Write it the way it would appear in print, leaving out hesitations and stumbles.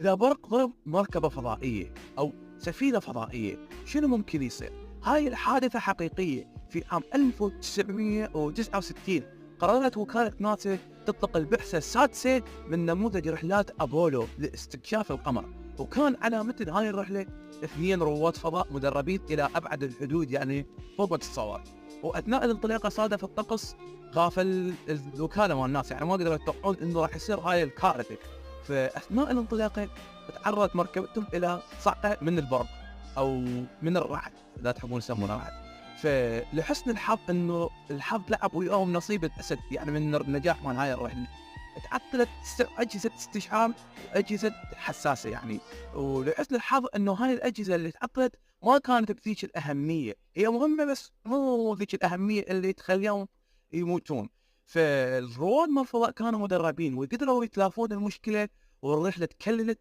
إذا برق ضرب مركبة فضائية أو سفينة فضائية شنو ممكن يصير؟ هاي الحادثة حقيقية. في عام 1969 قررت وكالة ناسا تطلق البعثة السادسة من نموذج رحلات أبولو لاستكشاف القمر، وكان على متن هاي الرحلة 2 رواد فضاء مدربين إلى أبعد الحدود، يعني فوق ما تتصور. وأثناء الانطلاقة صادف الطقس غافل الوكالة مال ناسا، يعني ما قدروا يتوقعون إنه راح يصير هاي الكارثة. فأثناء الانطلاقة تعرضت مركبتهم إلى صعقة من البرق أو من الرعد، إذا تحبون يسمونه رعد. فلحسن الحظ إنه الحظ لعب وياهم نصيب الأسد، يعني من النجاح مال هاي الرحلة تعطلت أجهزة استشعار وأجهزة حساسة يعني. ولحسن الحظ إنه هاي الأجهزة اللي تعطلت ما كانت بذيك الأهمية، هي مهمة بس مو ذيك الأهمية اللي تخليهم يموتون. فالرواد مال الفضاء كانوا مدربين وقدروا يتلافون المشكلة، والرحلة تكللت